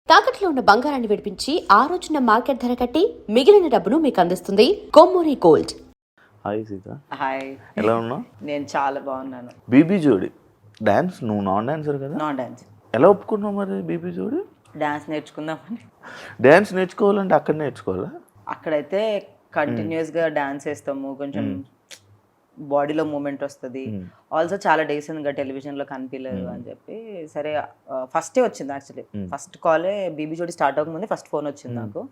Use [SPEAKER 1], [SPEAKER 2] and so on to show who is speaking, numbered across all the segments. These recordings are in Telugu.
[SPEAKER 1] తాకట్లో ఉన్న బంగారాన్ని విడిపించి ఆ రోజున మార్కెట్ ధర కట్టి మిగిలిన డబ్బును మీకు అందిస్తుంది Kommuri gold.
[SPEAKER 2] Hi Sita,
[SPEAKER 3] hi,
[SPEAKER 2] ఎలా ఉన్నావు?
[SPEAKER 3] నేను చాలా బాగున్నాను.
[SPEAKER 2] బీబీ జోడి డాన్స్, నువ్వు నాన్ డాన్సర్ కదా?
[SPEAKER 3] Non dance.
[SPEAKER 2] ఎలా ఒప్పుకున్నావు మరి బీబీ జోడి?
[SPEAKER 3] డాన్స్ నేర్చుకుందామని.
[SPEAKER 2] డాన్స్ నేర్చుకోవాలంటే అక్కడ నేర్చుకోవాలా?
[SPEAKER 3] అక్కడైతే కంటిన్యూస్గా డాన్స్ వేస్తాము, కొంచెం బాడీలో మూమెంట్ వస్తుంది. ఆల్సో చాలా డేస్ ఇంకా టెలివిజన్లో కనిపించలేదు అని చెప్పి సరే ఫస్టే వచ్చింది. యాక్చువల్లీ ఫస్ట్ కాలే బీబీ జోడి స్టార్ట్ అవ్వకముందే ఫస్ట్ ఫోన్ వచ్చింది నాకు.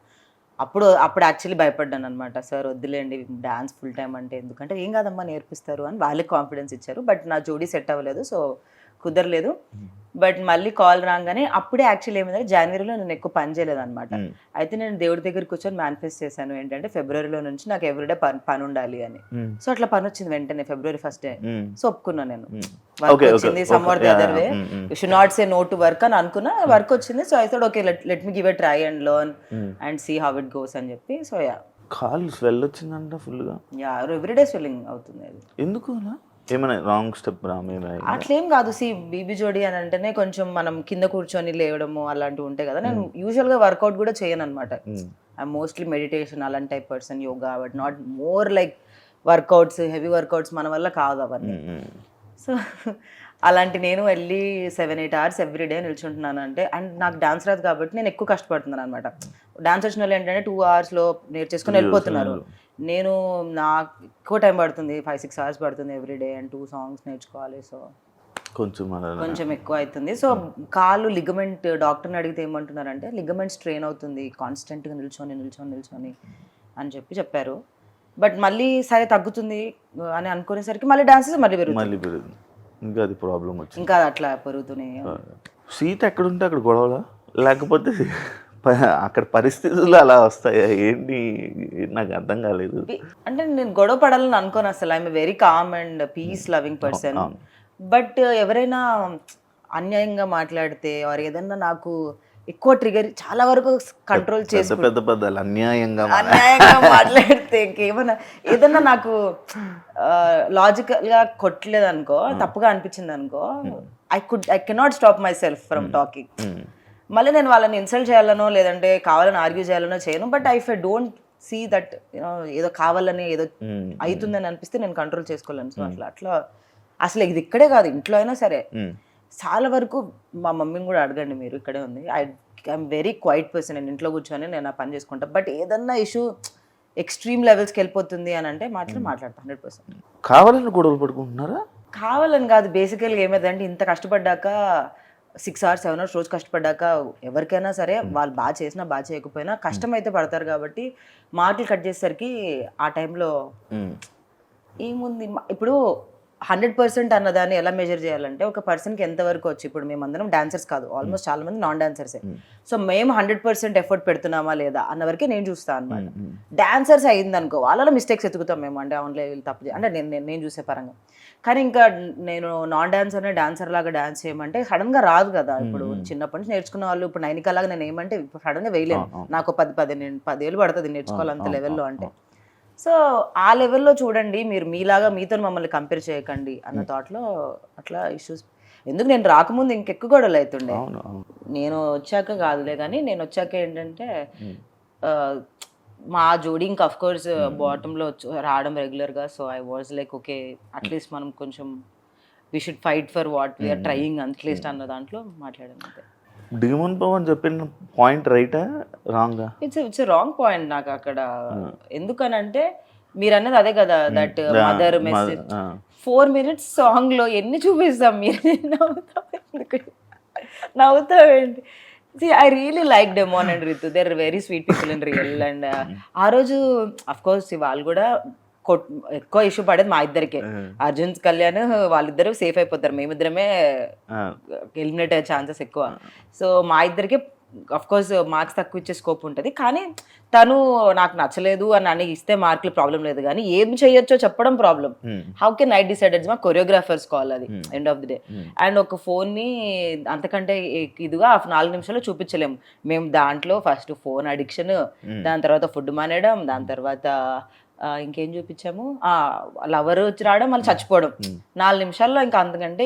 [SPEAKER 3] అప్పుడు యాక్చువల్లీ భయపడ్డాను అనమాట. సార్ వద్దులేండి డాన్స్ ఫుల్ టైం అంటే, ఎందుకంటే ఏం కాదమ్మా నేర్పిస్తారు అని వాళ్ళే కాన్ఫిడెన్స్ ఇచ్చారు. బట్ నా జోడీ సెట్ అవ్వలేదు, సో కుదరలేదు. బట్ మళ్ళీ కాల్ రాగానే అప్పుడే యాక్చువల్లీ ఏమైందంటే జనవరిలో నేను ఎక్కువ పని చేయలేదు అనమాట. అయితే నేను దేవుడి దగ్గర కూర్చొని మేనిఫెస్ట్ చేశాను ఏంటంటే ఫిబ్రవరిలో నుంచి నాకు ఎవ్రీడే పని ఉండాలి అని. సో అట్లా పని వచ్చింది వెంటనే ఫిబ్రవరి 1st. సో ఒప్పుకున్నా నేను. వర్క్ వచ్చింది, somewhere the other way, you should not say no to work అని అనుకున్నా. వర్క్ వచ్చింది, so I thought okay let me give a try and learn and see how it goes అని చెప్పి. సో
[SPEAKER 2] కాల్ స్వెల్ వచ్చిందంట ఫుల్గా.
[SPEAKER 3] ఎవ్రీడే స్వెల్లింగ్ అవుతుంది. అది
[SPEAKER 2] ఎందుకు అలా? ఏమైనా రాంగ్ స్టెప్
[SPEAKER 3] అట్లేం కాదు. బీబీ జోడి అని అంటేనే కొంచెం మనం కింద కూర్చొని లేవడము అలాంటివి ఉంటాయి కదా. నేను యూజువల్గా వర్కౌట్ కూడా చేయను అనమాట. ఐ మోస్ట్లీ మెడిటేషన్ అలాంటి type person, yoga, but not more like workouts, heavy workouts మన వల్ల కాదు అవన్నీ. సో అలాంటి నేను వెళ్ళి 7-8 hours ఎవ్రీడే నిల్చుంటున్నాను అంటే, అండ్ నాకు డాన్స్ రాదు కాబట్టి నేను ఎక్కువ కష్టపడుతున్నాను అనమాట. డాన్స్ వచ్చిన వాళ్ళు ఏంటంటే 2 hours నేర్చేసుకొని వెళ్ళిపోతున్నారు. నేను నాకు ఎక్కువ టైం పడుతుంది, 5-6 hours పడుతుంది ఎవ్రీడే, అండ్ 2 songs నేర్చుకోవాలి. సో కొంచెం ఎక్కువ అవుతుంది. సో కాలు లిగమెంట్, డాక్టర్ని అడిగితే ఏమంటున్నారంటే లిగమెంట్ స్ట్రెయిన్ అవుతుంది కాన్స్టెంట్గా నిల్చొని అని చెప్పారు. బట్ మళ్ళీ సరే తగ్గుతుంది అని అనుకునేసరికి మళ్ళీ డాన్సెస్ మళ్ళీ పెరుగుతుంది.
[SPEAKER 2] ఇంకా అది ప్రాబ్లం వచ్చింది,
[SPEAKER 3] ఇంకా అట్లా పెరుగుతూనే.
[SPEAKER 2] సీత ఎక్కడుంటే అక్కడ గొడవలా, లేకపోతే అక్కడ పరిస్థితులు అలా వస్తాయా ఏంటి? నాకు అర్థం కాలేదు.
[SPEAKER 3] అంటే నేను గొడవ పడాలని అనుకోను అసలు. I'm very calm and peace loving person. But ఎవరైనా అన్యాయంగా మాట్లాడితే ఆర్ ఏదన్నా నాకు ఎక్కువ ట్రిగర్, చాలా వరకు కంట్రోల్ చేసి
[SPEAKER 2] పెద్ద అన్యాయంగా
[SPEAKER 3] మాట్లాడితే ఏదన్నా నాకు లాజికల్ గా కొట్టలేదు అనుకో, తప్పుగా అనిపించింది అనుకో, I cannot stop my self from talking. మళ్ళీ నేను వాళ్ళని ఇన్సల్ట్ చేయాలనో లేదంటే కావాలని ఆర్గ్యూ చేయాలనో చేయను. But I don't see that ఏదో కావాలని ఏదో అవుతుందని అనిపిస్తే నేను కంట్రోల్ చేసుకోలేను. సో అట్లా అసలు ఇది ఇక్కడే కాదు, ఇంట్లో అయినా సరే చాలా వరకు. మా మమ్మీని కూడా అడగండి మీరు, ఇక్కడే ఉంది. I'm very quiet person. నేను ఇంట్లో కూర్చొని నేను ఆ పని చేసుకుంటా. బట్ ఏదన్నా ఇష్యూ ఎక్స్ట్రీమ్ లెవెల్స్కి వెళ్ళిపోతుంది అని అంటే మాట్లాడతా 100%.
[SPEAKER 2] కావాలని గొడవలు పడుకుంటున్నారా?
[SPEAKER 3] కావాలని కాదు. బేసికల్గా ఏమైందంటే ఇంత కష్టపడ్డాక 6 hours 7 hours రోజు కష్టపడ్డాక ఎవరికైనా సరే వాళ్ళు బాగా చేసినా బాగా చేయకపోయినా కష్టం అయితే పడతారు. కాబట్టి మాటలు కట్ చేసేసరికి ఆ టైంలో ఏముంది ఇప్పుడు 100% అన్నదాన్ని ఎలా మెజర్ చేయాలంటే ఒక పర్సన్కి ఎంతవరకు వచ్చి, ఇప్పుడు మేమందరం డాన్సర్స్ కాదు, ఆల్మోస్ట్ చాలా మంది నాన్ డాన్సర్సే. సో మేము 100% ఎఫర్ట్ పెడుతున్నామా లేదా అన్న వరకే నేను చూస్తాను అనమాట. డాన్సర్స్ అయిందనుకో వాళ్ళలో మిస్టేక్స్ ఎత్తుకుతాం మేము, అంటే ఆన్లైన్ వీళ్ళు తప్పు అంటే నేను చూసే పరంగా. కానీ ఇంకా నేను నాన్ డాన్సర్నే డాన్సర్ లాగా డాన్స్ చేయమంటే సడన్గా రాదు కదా. ఇప్పుడు చిన్నప్పటి నుంచి నేర్చుకున్న వాళ్ళు ఇప్పుడు నైనికాలాగా నేను ఏమంటే ఇప్పుడు సడన్గా వేయలేను. నాకు 10 ఏళ్ళు పడుతుంది నేర్చుకోవాలి అంత లెవెల్లో అంటే. సో ఆ లెవెల్లో చూడండి, మీరు మీలాగా మీతో మమ్మల్ని కంపేర్ చేయకండి అన్న థాట్లో అట్లా ఇష్యూస్. ఎందుకు నేను రాకముందు ఇంకెక్కువ గొడవలు అవుతుండే, నేను వచ్చాక కాదులే. కానీ నేను వచ్చాక ఏంటంటే మా జోడీ ఇంకా అఫ్ కోర్స్ బాటంలో రావడం రెగ్యులర్గా. So I was like okay, at least మనం కొంచెం we should fight for what we're trying at least అన్న దాంట్లో మాట్లాడాను అంతే.
[SPEAKER 2] డిమోన్ పవన్ చెప్పిన పాయింట్ రైటా రాంగా?
[SPEAKER 3] ఇట్స్ రాంగ్ పాయింట్ నాకు అక్కడ. ఎందుకనంటే మీరు అన్నది అదే కదా, that mother message 4 minutes song లో ఎన్ని చూపిస్తాం. మీరు నవ్వుతావేంటి? I really like Demon and Ritu. They're very sweet people in real. And ఆ రోజు అఫ్ కోర్స్ వాళ్ళు కూడా ఎక్కువ ఇష్యూ పడేది మా ఇద్దరికే. అర్జున్ కళ్యాణ్ వాళ్ళిద్దరూ సేఫ్ అయిపోతారు, మేమిద్దరమే ఎలిమినేట్ అయ్యే ఛాన్సెస్ ఎక్కువ. సో మా ఇద్దరికే అఫ్ కోర్స్ మార్క్స్ తక్కువ ఇచ్చే స్కోప్ ఉంటుంది. కానీ తను నాకు నచ్చలేదు అని ఇస్తే మార్కులు ప్రాబ్లం లేదు, కానీ ఏం చేయొచ్చో చెప్పడం problem. How can I decide? మా కొరియోగ్రాఫర్స్ కాల్ అది end of the day. And ఒక ఫోన్ని అంతకంటే ఇదిగా 4 నిమిషాల్లో చూపించలేము మేము. దాంట్లో ఫస్ట్ ఫోన్ అడిక్షన్, దాని తర్వాత ఫుడ్ మానేయడం, దాని తర్వాత ఇంకేం చూపించాము, లవర్ వచ్చి రావడం, మళ్ళీ చచ్చిపోవడం 4 నిమిషాల్లో. ఇంకా అంతకంటే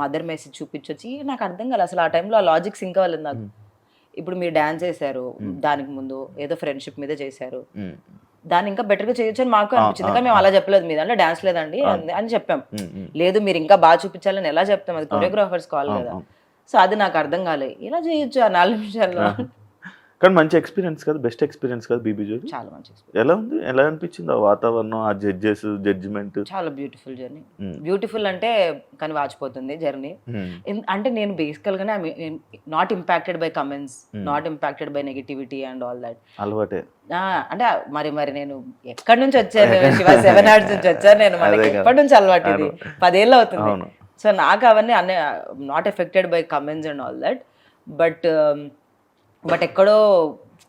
[SPEAKER 3] మదర్ మెసేజ్ చూపించొచ్చి నాకు అర్థం కాదు అసలు ఆ టైంలో. ఆ లాజిక్ సింక్ అవ్వలేదు నాకు. ఇప్పుడు మీరు డాన్స్ చేశారు, దానికి ముందు ఏదో ఫ్రెండ్షిప్ మీద చేశారు, దాన్ని ఇంకా బెటర్ గా చేయొచ్చు అని మాకు అనిపించింది. కానీ మేము అలా చెప్పలేదు, మీ దాంట్లో డాన్స్ లేదండి అని చెప్పాం. లేదు మీరు ఇంకా బాగా చూపించాలని ఎలా చెప్తాం, అది కొరియోగ్రాఫర్స్ కావాలి కదా. సో అది నాకు అర్థం కాలేదు, ఇలా చేయొచ్చు ఆ 4 నిమిషాల్లో.
[SPEAKER 2] కానీ మంచి ఎక్స్పీరియన్స్ కదా, బెస్ట్ ఎక్స్పీరియన్స్ కదా బీబీ జోడి.
[SPEAKER 3] చాలా మంచి experience.
[SPEAKER 2] ఎలా ఉంది, ఎలా అనిపించింది ఆ వాతావరణం, ఆ జడ్జెస్ జడ్జిమెంట్?
[SPEAKER 3] చాలా బ్యూటిఫుల్ జర్నీ. బ్యూటిఫుల్ అంటే కానీ వాచిపోతుంది జర్నీ. అంటే నేను బేసికల్ గానే not impacted by comments, not impacted by negativity and all that.
[SPEAKER 2] అలవాటే.
[SPEAKER 3] అంటే మరి నేను ఎక్కడి నుంచి వచ్చాను, శివ 7 Arts నుంచి వచ్చాను నేను. మనకి ఎప్పటి నుంచి అలవాటు, ఇది 10 ఏళ్ళు అవుతుంది. సో నాకు అవన్నీ అన్నీ not affected by comments and all that. But ఎక్కడో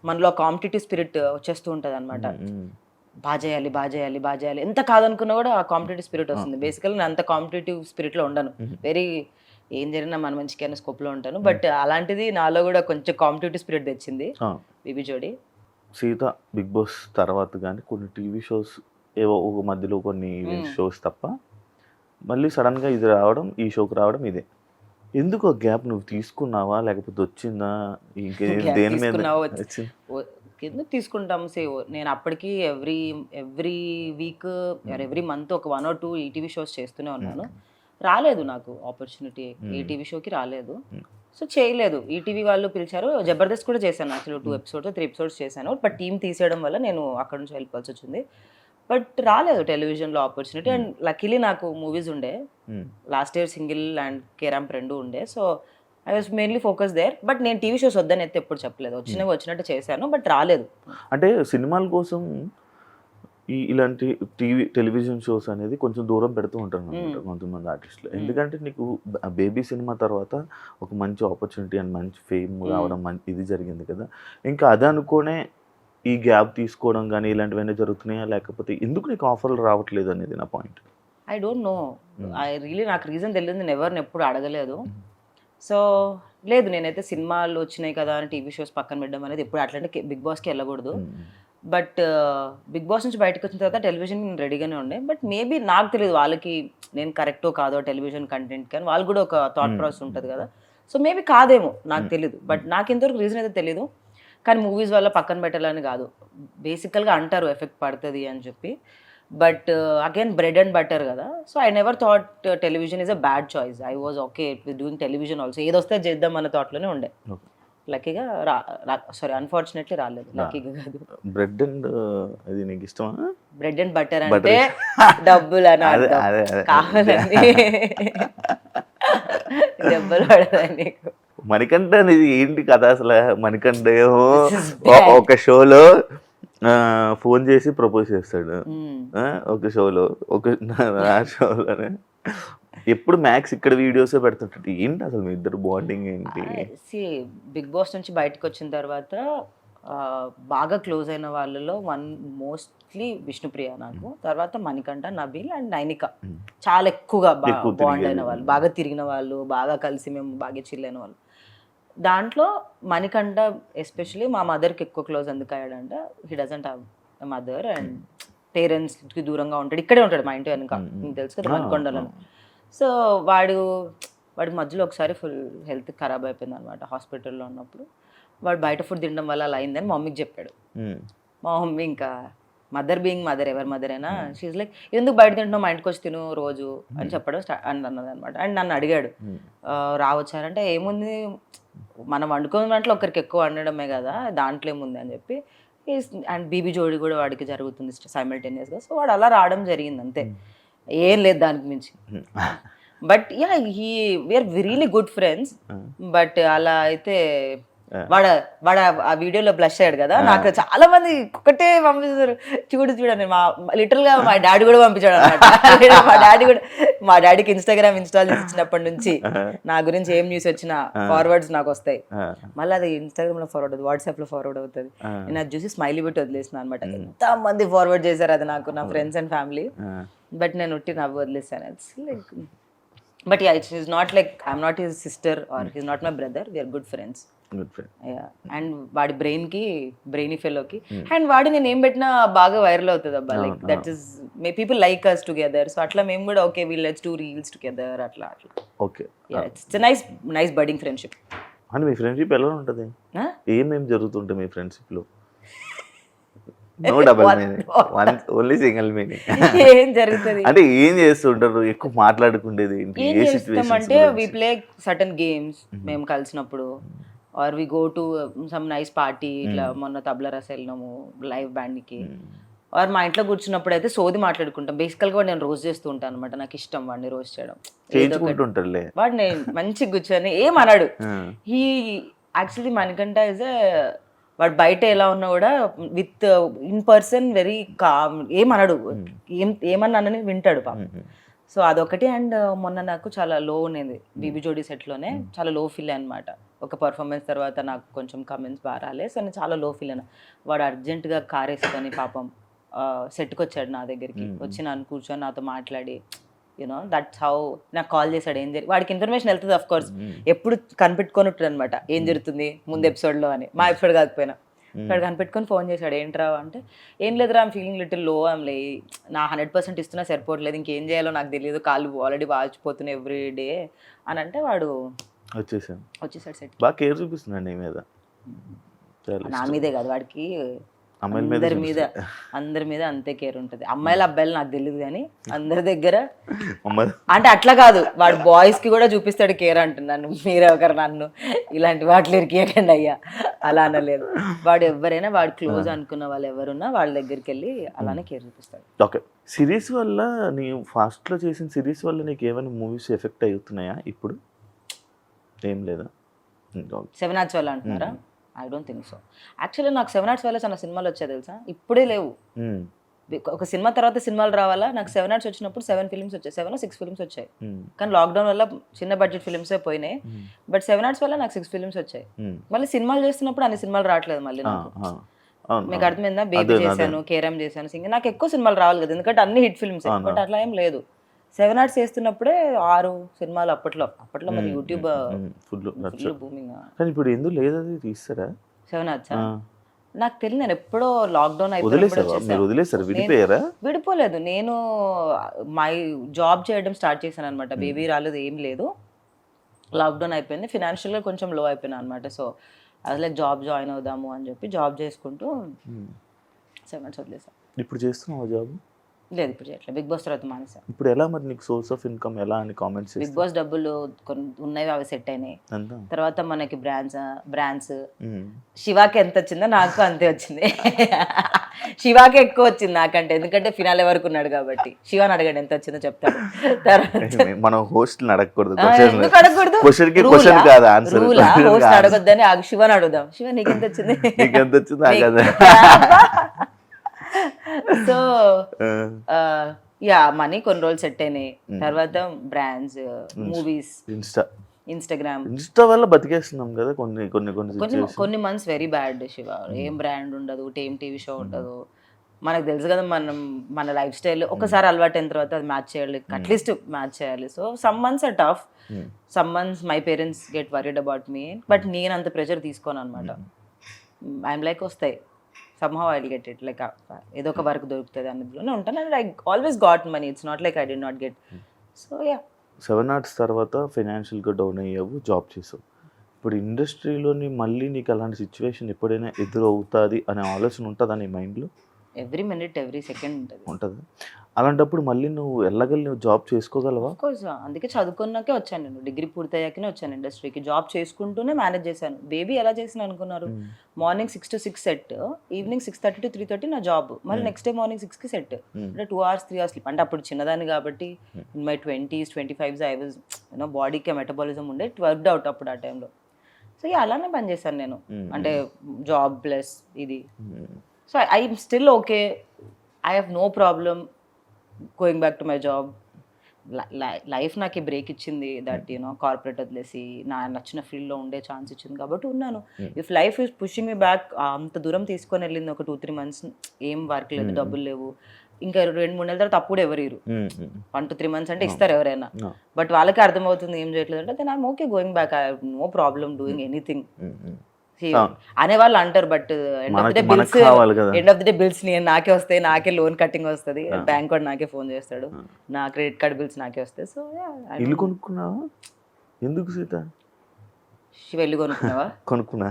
[SPEAKER 3] మనలో కాంపిటేటివ్ స్పిరిట్ వచ్చేస్తూ ఉంటుంది అనమాట. బాగా చేయాలి ఎంత కాదనుకున్నా కూడా ఆ కాంపిటేటివ్ స్పిరిట్ వస్తుంది. బేసికల్ నేను అంత కాంపిటేటివ్ స్పిరిట్లో ఉండను, వెరీ ఏం జరిగినా మన మంచికైనా స్కోప్లో ఉంటాను. బట్ అలాంటిది నాలో కూడా కొంచెం కాంపిటేటివ్ స్పిరిట్ తెచ్చింది బీబీ జోడి.
[SPEAKER 2] సీత బిగ్ బాస్ తర్వాత కానీ కొన్ని టీవీ షోస్ ఏవో ఒక మధ్యలో కొన్ని షోస్ తప్ప మళ్ళీ సడన్గా ఇది రావడం, ఈ షోకి రావడం ఇదే. ఎందుకు గ్యాప్ నువ్వు తీసుకున్నావా లేకపోతే వచ్చిందా? దేని మీద
[SPEAKER 3] ఎందుకు తీసుకుంటాము? నేను అప్పటికి ఎవ్రీ వీక్ ఎవ్రీ మంత్ ఒక 1 or 2 ఈటీవీ షోస్ చేస్తూనే ఉన్నాను. రాలేదు నాకు ఆపర్చునిటీ, ఏ టీవీ షోకి రాలేదు. సో చేయలేదు. ఈటీవీ వాళ్ళు పిలిచారు, జబర్దస్త్ కూడా చేశాను యాక్చువల్లీ 2 episodes 3 episodes చేశాను. బట్ టీం తీసేయడం వల్ల నేను అక్కడ నుంచి వెళ్ళిపోవాల్సి వచ్చింది. బట్ రాలేదు టెలివిజన్లో ఆపర్చునిటీ. అండ్ లక్కీలీ నాకు మూవీస్ ఉండే, లాస్ట్ ఇయర్ సింగిల్ అండ్ కేరాంప్ 2 ఉండే. So I was mainly focus there. But నేను టీవీ షోస్ వద్దని అయితే ఎప్పుడు చెప్పలేదు, వచ్చినట్టు చేశాను, బట్ రాలేదు.
[SPEAKER 2] అంటే సినిమాల కోసం ఇలాంటి టెలివిజన్ షోస్ అనేది కొంచెం దూరం పెడుతూ ఉంటారు అన్నమాట కొంతమంది ఆర్టిస్టులు. ఎందుకంటే నీకు బేబీ సినిమా తర్వాత ఒక మంచి ఆపర్చునిటీ అండ్ మంచి ఫేమ్ రావడం ఇది జరిగింది కదా. ఇంకా అది అనుకోనే ఈ గ్యాప్ తీసుకోవడం కానీ ఇలాంటివన్నీ జరుగుతున్నాయా, లేకపోతే ఎందుకు నీకు ఆఫర్లు రావట్లేదు అనేది నా పాయింట్.
[SPEAKER 3] ఐ డోంట్ నో, నాకు రీజన్ తెలియదు, నేను ఎవరిని ఎప్పుడు అడగలేదు. సో లేదు, నేనైతే సినిమాలు వచ్చినాయి కదా అని టీవీ షోస్ పక్కన పెట్టడం అనేది ఎప్పుడు, అట్లంటే బిగ్ బాస్కి వెళ్ళకూడదు. బట్ బిగ్ బాస్ నుంచి బయటకు వచ్చిన తర్వాత టెలివిజన్ నేను రెడీగానే ఉండే. బట్ మేబీ నాకు తెలియదు వాళ్ళకి నేను కరెక్టో కాదో టెలివిజన్ కంటెంట్, కానీ వాళ్ళు కూడా ఒక థాట్ ప్రాసెస్ ఉంటుంది కదా. సో మేబీ కాదేమో, నాకు తెలియదు. బట్ నాకు ఇంతవరకు రీజన్ అయితే తెలీదు. కానీ మూవీస్ వల్ల పక్కన పెట్టాలని కాదు, బేసికల్గా అంటారు ఎఫెక్ట్ పడుతుంది అని చెప్పి. But again bread and butter కదా. So I never thought television is a bad choice. I was okay with doing television also. ఏదొస్తే చేద్దాం అన్న థాట్లోనే ఉండే. లక్కీగా అన్ఫార్చునేట్లీ రాలేదు. లక్కీగా కాదు.
[SPEAKER 2] బ్రెడ్ అండ్ అది నీకు ఇష్టమా?
[SPEAKER 3] బ్రెడ్ అండ్ బటర్ అంటే డబ్బులు అని కావాలని డబ్బులు పడదని నీకు.
[SPEAKER 2] మణికంఠ అనేది ఏంటి కదా అసలు? మణికంఠ ఏమో ఒక షోలో ఫోన్ చేసి ప్రపోజ్ చేస్తాడు, ఒక షోలో ఎప్పుడు మ్యాక్స్ ఇక్కడ వీడియోసే పెడుతుంటాడు. ఏంటి అసలు మీ ఇద్దరు బాండింగ్ ఏంటి?
[SPEAKER 3] బిగ్ బాస్ నుంచి బయటకు వచ్చిన తర్వాత బాగా క్లోజ్ అయిన వాళ్ళలో మోస్ట్లీ విష్ణుప్రియ నాకు, తర్వాత మణికంఠ, నబీల్ అండ్ నైనిక. చాలా ఎక్కువగా బాండ్ అయిన వాళ్ళు, బాగా తిరిగిన వాళ్ళు, బాగా కలిసి మేము బాగా చిల్ అయిన వాళ్ళు. దాంట్లో మణికంఠ ఎస్పెషలీ మా మదర్కి ఎక్కువ క్లోజ్ ఎందుకు అయ్యాడంటే, he doesn't have a mother and పేరెంట్స్కి దూరంగా ఉంటాడు. ఇక్కడే ఉంటాడు మా ఇంటి వెనుక, మీకు తెలుసు కదా మణికొండలో. సో వాడి మధ్యలో ఒకసారి ఫుల్ హెల్త్ ఖరాబ్ అయిపోయింది అనమాట హాస్పిటల్లో ఉన్నప్పుడు. వాడు బయట ఫుడ్ తినడం వల్ల అలా అయిందని మా మమ్మీకి చెప్పాడు. మా మమ్మీ ఇంకా మదర్ బీయింగ్ మదర్, ఎవరి మదర్ అయినా షీజ్ లైక్ ఎందుకు బయట తింటున్నావు, మా ఇంటికి వచ్చి తిను రోజు అని చెప్పడం అన్నది అనమాట. అండ్ నన్ను అడిగాడు రావచ్చారంటే, ఏముంది మనం వండుకున్న దాంట్లో ఒకరికి ఎక్కువ వండడమే కదా, దాంట్లో ఏముంది అని చెప్పి. అండ్ బీబీ జోడి కూడా వాడికి జరుగుతుంది సైమల్టేనియస్గా. సో వాడు అలా రావడం జరిగింది అంతే, ఏం లేదు దానికి మించి. But yeah we're really good friends. But అలా అయితే వాడు ఆ వీడియోలో బ్లష్ అయ్యాడు కదా, నాకు చాలా మంది ఒకటే పంపిస్తారు, చూడని. లిటరల్ గా మా డాడీ కూడా పంపించాడు అనమాట. మా డాడీకి ఇన్స్టాగ్రామ్ ఇన్స్టాల్ చేసి ఇచ్చినప్పటి నుంచి నా గురించి ఏం న్యూస్ వచ్చినా ఫార్వర్డ్స్ నాకు వస్తాయి. మళ్ళీ అది ఇన్స్టాగ్రామ్ లో ఫార్వర్డ్ అవుతుంది, వాట్సాప్ లో ఫార్వర్డ్ అవుతుంది. నేను అది చూసి స్మైలీ పెట్టి వదిలేసిన అనమాట. ఎంత మంది ఫార్వర్డ్ చేశారు అది నాకు, నా ఫ్రెండ్స్ అండ్ ఫ్యామిలీ. బట్ నేను ఉట్టి నవ్వు వదిలేసాను. It's like but yeah, it's not like I'm not his sister or his not my brother, we're good friends. And వాడి బ్రెయినీ ఫెలోకి అండ్ వాడి నేను ఏం పెట్టినా బాగా వైరల్ అవుతుంది అబ్బా. Like that is people like us together. So అట్లా మేము కూడా okay let's do reels together అట్లా.
[SPEAKER 2] Okay,
[SPEAKER 3] it's nice budding friendship.
[SPEAKER 2] అని మీ ఫ్రెండ్షిప్ ఎలా ఉంటుంది?
[SPEAKER 3] ఆ?
[SPEAKER 2] ఏమేమి జరుగుతుంటాయి మీ ఫ్రెండ్షిప్ లో? No double meaning, only single meaning.
[SPEAKER 3] ఏం జరుగుతుంది
[SPEAKER 2] అంటే ఏం చేస్తుంటారు? ఎక్కువ మాట్లాడుకునేది ఏంటి?
[SPEAKER 3] ఏం
[SPEAKER 2] ఏ
[SPEAKER 3] చేస్తామంటే we
[SPEAKER 2] situations?
[SPEAKER 3] Play certain games మేము కలిసినప్పుడు, or we go to some nice party. ఇట్లా మొన్న తబలా రస వెళ్ళినాము లైవ్ బ్యాండ్కి. ఆర్ మా ఇంట్లో కూర్చున్నప్పుడు అయితే సోది మాట్లాడుకుంటాం. బేసికల్గా వాడు నేను రోజు చేస్తూ ఉంటాను అనమాట. నాకు ఇష్టం వాడిని రోజు చేయడం.
[SPEAKER 2] చేయించుకుంటుంటారులే.
[SPEAKER 3] వాడు నేను మంచిగా కూర్చొని ఏమన్నాడు. ఈ యాక్చువల్లీ మణికంఠ ఇస్ వాడు బయట ఎలా ఉన్నా కూడా with in person very calm, ఏమన్నాడు, ఏమన్నానని వింటాడు పాపం. సో అదొకటి. అండ్ మొన్న నాకు చాలా లో ఉండేది బీబీ జోడీ సెట్లోనే, చాలా లో ఫీల్ అనమాట. ఒక పర్ఫార్మెన్స్ తర్వాత నాకు కొంచెం కమెంట్స్ బాగా రాలే. సో నేను చాలా లో ఫీల్ అయినా. వాడు అర్జెంటుగా కార్ వేసుకొని పాపం సెట్కి వచ్చాడు నా దగ్గరికి. వచ్చి నన్ను కూర్చొని నాతో మాట్లాడి యూనో దట్స్ హౌ నాకు కాల్ చేశాడు. ఏం జరిగి వాడికి ఇన్ఫర్మేషన్ వెళ్తుంది అఫ్ కోర్స్, ఎప్పుడు కనిపెట్టుకొని ఉంటుంది అనమాట ఏం జరుగుతుంది ముందు ఎపిసోడ్లో అని. మా ఎపిసోడ్ కాకపోయినా వాడు కనిపెట్టుకొని ఫోన్ చేశాడు. ఏంట్రా అంటే, ఏం లేదురా ఐమ్ ఫీలింగ్ లిటిల్ లో, ఐమ్ లే, నా 100% ఇస్తున్నా సరిపోవట్లేదు, ఇంకేం చేయాలో నాకు తెలియదు, కాళ్ళు ఆల్రెడీ వాచిపోతున్నాయి ఎవ్రీ డే అని అంటే వాడు వచ్చేసాడు సెట్.
[SPEAKER 2] బాగా కేర్ చూపిస్తున్నాడు నీ మీద.
[SPEAKER 3] నా మీదే కాదు, వాడికి అందరి మీద అంతే కేర్ ఉంటుంది. అమ్మాయిలు అబ్బాయిలు నాకు తెలియదు కానీ అందరి దగ్గర అంటే అట్లా కాదు, వాడు బాయ్స్ కి కూడా చూపిస్తాడు కేర్ అంటున్నాను. మీరెవరు నన్ను ఇలాంటి వాటిలో ఇరికేయకండి అయ్యా, అలా అనలేదు. వాడు ఎవరైనా వాడు క్లోజ్ అనుకున్న వాళ్ళు ఎవరున్నా వాళ్ళ దగ్గరికి వెళ్ళి అలానే కేర్ చూపిస్తాడు.
[SPEAKER 2] ఓకే, సిరీస్ వల్ల నీ ఫాస్ట్లో చేసిన సిరీస్ వల్ల నీకు ఏమైనా మూవీస్ ఎఫెక్ట్ అవుతున్నాయా ఇప్పుడు? ఏం లేదా?
[SPEAKER 3] 7 Arts వల్ల అంటున్నారా? I don't think so. Actually నాకు 7 Arts వల్ల చాలా సినిమాలు వచ్చాయి తెలుసా, ఇప్పుడే లేవు. ఒక సినిమా తర్వాత సినిమాలు రావాలా. నాకు 7 Arts వచ్చినప్పుడు 7 ఫిల్మ్స్ వచ్చాయి, 7 or 6 ఫిల్మ్స్ వచ్చాయి. కానీ లాక్డౌన్ వల్ల చిన్న బడ్జెట్ ఫిల్మ్సే పోయినాయి. బట్ 7 Arts వల్ల నాకు 6 ఫిల్మ్స్ వచ్చాయి. మళ్ళీ సినిమాలు చేస్తున్నప్పుడు అన్ని సినిమాలు రావట్లేదు మళ్ళీ నాకు. మీకు అర్థమైందా? బేబీ చేశాను, కేరమ్ చేశాను, సింగర్. నాకు ఎక్కువ సినిమాలు రావాలి కదా, ఎందుకంటే అన్ని హిట్ ఫిల్మ్స్. బట్ అట్లా ఏం లేదు. 7 Arts చేస్తున్నప్పుడే 6 సినిమాలు అప్పట్లో మరి యూట్యూబ్ ఫుల్ బూమింగ్.
[SPEAKER 2] కానీ ఇప్పుడు ఎందుకు లేదు, అది తీస్తారా
[SPEAKER 3] 7 Arts? నాకు తెలియదు, నేను ఎప్పుడో లాక్డౌన్ అయిపోయి విడిపోలేదు. నేను మై జాబ్ చేయడం స్టార్ట్ చేశాను అనమాట. బేబీ రాలేదు, ఏం లేదు, లాక్డౌన్ అయిపోయింది. ఫినాన్షియల్గా కొంచెం లో అయిపోయినా అనమాట. సో అసలు జాబ్ జాయిన్ అవుదాము అని చెప్పి జాబ్ చేసుకుంటూ 7 Arts వదిలేసాను.
[SPEAKER 2] ఇప్పుడు చేస్తున్నావా జాబ్?
[SPEAKER 3] లేదు, ఇప్పుడు చేయట్లేదు. బిగ్ బాస్ తర్వాత మానేసాను.
[SPEAKER 2] ఇప్పుడు ఎలా మరి నీకు సోర్స్ ఆఫ్ ఇన్కమ్ ఎలా అని కామెంట్స్?
[SPEAKER 3] బిగ్ బాస్ డబ్బులు కొన్ని ఉన్నాయి, అవి సెట్ అయినాయి. తర్వాత మనకి బ్రాండ్స్ శివాకి ఎంత వచ్చిందో నాకు అంతే వచ్చింది. శివాకి ఎక్కువ వచ్చింది నాకంటే, ఎందుకంటే ఫినాలే వరకు ఉన్నాడు కాబట్టి. శివాని అడగండి ఎంత వచ్చిందో చెప్తాడు. తర్వాత
[SPEAKER 2] మనం హోస్ట్ అడగకూడదు,
[SPEAKER 3] హోస్ట్ అడగొద్దని శివాని అడుగుదాం. శివ నీకెంత వచ్చింది? సో యా మనీ కొన్ని రోజులు సెట్ అయినాయి. తర్వాత బ్రాండ్స్, మూవీస్, ఇన్స్టాగ్రామ్
[SPEAKER 2] వల్ల బతికేస్తున్నాం కదా.
[SPEAKER 3] కొన్ని మంత్స్ వెరీ బ్యాడ్ శివ. ఏం బ్రాండ్ ఉండదు, ఏం టీవీ షో ఉండదు. మనకు తెలుసు కదా, మన లైఫ్ స్టైల్ ఒకసారి అలవాటు అయిన తర్వాత అది మ్యాచ్ చేయాలి, అట్లీస్ట్ మ్యాచ్ చేయాలి. So some months or tough, some months my parents get worried about me. But నేను అంత ప్రెషర్ తీసుకోను అనమాట. ఐఎమ్ లైక్ వస్తాయి, somehow I'll get it, like ఏదో ఒక వర్క్ దొరుకుతుంది అన్నదిలోనే ఉంటాను. And I always got money, it's not like I did not get. So yeah
[SPEAKER 2] 7 Arts తర్వాత ఫైనాన్షియల్గా డౌన్ అయ్యావు, జాబ్ చేసావు. ఇప్పుడు ఇండస్ట్రీలోని మళ్ళీ నీకు అలాంటి సిచ్యువేషన్ ఎప్పుడైనా ఎదురవుతుంది అనే ఆలోచన ఉంటుందా నీ మైండ్లో?
[SPEAKER 3] ఎవ్రీ మినిట్ ఎవ్రీ సెకండ్
[SPEAKER 2] ఉంటుంది. అలాంటప్పుడు మళ్ళీ నువ్వు నువ్వు జాబ్ చేసుకోగలవా?
[SPEAKER 3] కోర్స్, అందుకే చదువుకున్నాకే వచ్చాను నేను. డిగ్రీ పూర్తయ్యాకనే వచ్చాను ఇండస్ట్రీకి. జాబ్ చేసుకుంటూనే మేనేజ్ చేశాను. బేబీ ఎలా చేసిన అనుకున్నారు? Morning 6 to 6 set, evening 6:30 to 3:30 నా జాబ్, మళ్ళీ నెక్స్ట్ డే మార్నింగ్ 6కి సెట్. అంటే 2 hours 3 hours స్లీప్. అంటే అప్పుడు చిన్నదాన్ని కాబట్టి in my 20s 25s I was you know బాడీకి మెటబాలిజం ఉండే, ఇట్ వర్క్డ్ అవుట్ అప్పుడు ఆ టైంలో. సో అలానే పని చేశాను నేను, అంటే జాబ్ ప్లస్ ఇది. So I'm still okay, I have no problem going back to my job. Life నాకు ఈ బ్రేక్ ఇచ్చింది, దట్ యూనో కార్పొరేట్ వదిలేసి నా నచ్చిన ఫీల్డ్లో ఉండే ఛాన్స్ ఇచ్చింది కాబట్టి ఉన్నాను. If life is pushing me back, అంత దూరం తీసుకొని వెళ్ళింది ఒక 2-3 months, ఏం వర్క్ లేదు, డబ్బులు లేవు, ఇంకా 2-3 నెలల తర్వాత అప్పుడు ఎవరు 1 to 3 months అంటే ఇస్తారు ఎవరైనా. బట్ వాళ్ళకి అర్థమవుతుంది ఏం చేయట్లేదు అంటే, then I'm okay going back, I have no problem doing anything అనే వాళ్ళు అంటారు. But end of the day bills నాకే వస్తాయి, నాకే లోన్ కట్టింగ్ వస్తుంది, బ్యాంక్ వాడు నాకే ఫోన్ చేస్తాడు, నా క్రెడిట్ కార్డ్ బిల్స్ నాకే వస్తాయి. సో
[SPEAKER 2] ఇల్లు కొనుక్కున్నావా? ఎందుకు సీత?
[SPEAKER 3] వెళ్ళి కొనుక్కున్నావా?
[SPEAKER 2] కొనుక్కున్నా.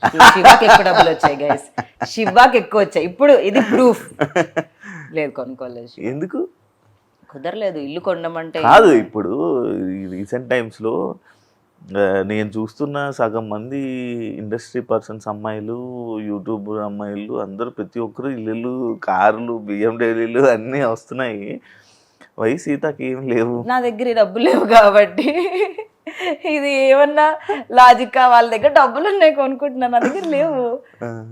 [SPEAKER 3] శివాకి ఎక్కువ డబ్బులు వచ్చాయి గైస్, శివాకి ఎక్కువ వచ్చాయి. ఇప్పుడు ఇది ప్రూఫ్. లేదు కొనుక్కోలేదు,
[SPEAKER 2] ఎందుకు
[SPEAKER 3] కుదరలేదు. ఇల్లు కొనమంటే
[SPEAKER 2] కాదు, ఇప్పుడు రీసెంట్ టైమ్స్లో నేను చూస్తున్న సగం మంది ఇండస్ట్రీ పర్సన్స్ అమ్మాయిలు, యూట్యూబ్ అమ్మాయిలు అందరూ ప్రతి ఒక్కరు ఇల్లు, కార్లు, BMW అన్నీ వస్తున్నాయి. సీతకి ఏం లేవు.
[SPEAKER 3] నా దగ్గర ఈ డబ్బులు లేవు కాబట్టి ఇది ఏమన్నా లాజిక్, వాళ్ళ దగ్గర డబ్బులు ఉన్నాయి కొనుక్కుంటున్నా, నా దగ్గర లేవు.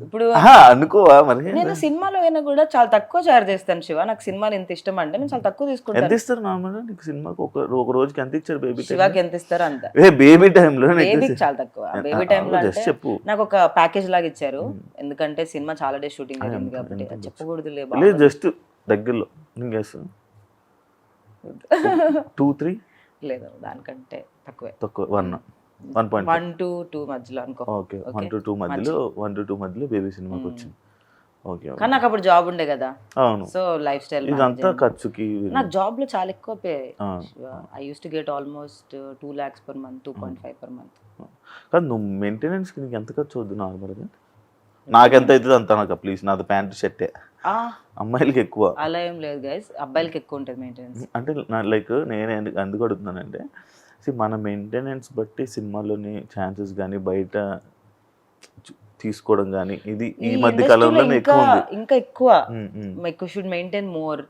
[SPEAKER 3] ఇప్పుడు
[SPEAKER 2] అనుకోవా మరి?
[SPEAKER 3] నేను సినిమాలో అయినా కూడా చాలా తక్కువ చార్జ్ చేస్తాను శివ. నాకు సినిమాలు ఎంత ఇష్టం అంటే నేను చాలా తక్కువ తీసుకుంటాను.
[SPEAKER 2] ఎంత ఇస్తారు నార్మల్గా నీకు సినిమాకి? ఒక రోజుకి ఎంత ఇచ్చారు బేబీ?
[SPEAKER 3] శివాకి ఎంత ఇస్తారు అంత.
[SPEAKER 2] బేబీ టైంలో
[SPEAKER 3] బేబీకి చాలా తక్కువ. బేబీ టైంలో అంటే
[SPEAKER 2] చెప్పు.
[SPEAKER 3] నాకు ఒక ప్యాకేజ్ లాగా ఇచ్చారు, ఎందుకంటే సినిమా చాలా డేస్ షూటింగ్ జరిగింది కాబట్టి. అది చెప్పకూడదు
[SPEAKER 2] లేదు, జస్ట్ దగ్గరలో నేను 2-3
[SPEAKER 3] లేదు, దానికంటే తక్కువే.
[SPEAKER 2] తక్కువ 1
[SPEAKER 3] to 2 మధ్యలో అనుకో.
[SPEAKER 2] ఓకే, 1 to 2 మధ్యలో బేబీ సినిమాకి వచ్చింది. ఓకే,
[SPEAKER 3] కానీ నాకు అప్పుడు జాబ్ ఉండే కదా,
[SPEAKER 2] అవును.
[SPEAKER 3] సో లైఫ్ స్టైల్
[SPEAKER 2] ఇదంతా ఖర్చుకి.
[SPEAKER 3] నాకు జాబ్ లో చాలా ఎక్కువ pay. I use to get almost 2 lakhs per month, 2.5 per month.
[SPEAKER 2] కానీ నువ్వు మెయింటెనెన్స్కి నీకు ఎంత ఖర్చు అవుద్దు నార్మల్గా? నాకెంత అవుతుంది అంత నాకు ప్లీజ్. నాది ప్యాంటు షర్టే. అమ్మాయిలకి ఎక్కువ
[SPEAKER 3] అలా ఏం లేదు గైస్, అబ్బాయిలకి ఎక్కువ ఉంటుంది మెయింటెనెన్స్.
[SPEAKER 2] అంటే లైక్ నేను ఎందుకు అడుగుతున్నానంటే, మన మెయింటెనెన్స్ బట్టి సినిమాలోని ఛాన్సెస్ కానీ బయట తీసుకోవడం కానీ ఇది ఈ మధ్య కాలంలో ఎక్కువ ఉంది.
[SPEAKER 3] ఇంకా ఎక్కువ షుడ్ మెయింటైన్ మోర్.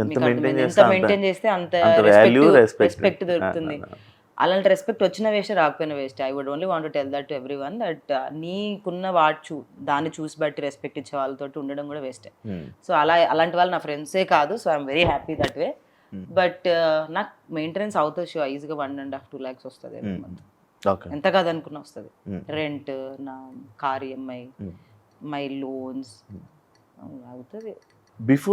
[SPEAKER 2] ఎంత
[SPEAKER 3] మెయింటైన్ చేస్తే అంత రెస్పెక్ట్ దొరుకుతుంది. అలాంటి రెస్పెక్ట్ వచ్చిన వేస్ట్, రాకపోయిన waste. I would only want to tell that to everyone that నీకున్న దాన్ని చూసి బట్టి రెస్పెక్ట్ ఇచ్చే వాళ్ళతో ఉండడం కూడా వేస్టే. సో అలాంటి వాళ్ళు నా ఫ్రెండ్సే కాదు. So I'm very happy that way. But నాకు మెయింటెనెన్స్ అవుతుంది షో ఈజీగా 1.5-2 lakhs వస్తుంది ఎంత కాదనుకున్నా వస్తుంది. రెంట్, నా కార్ EMI, మై లోన్స్ అవుతుంది.
[SPEAKER 2] బిఫోర్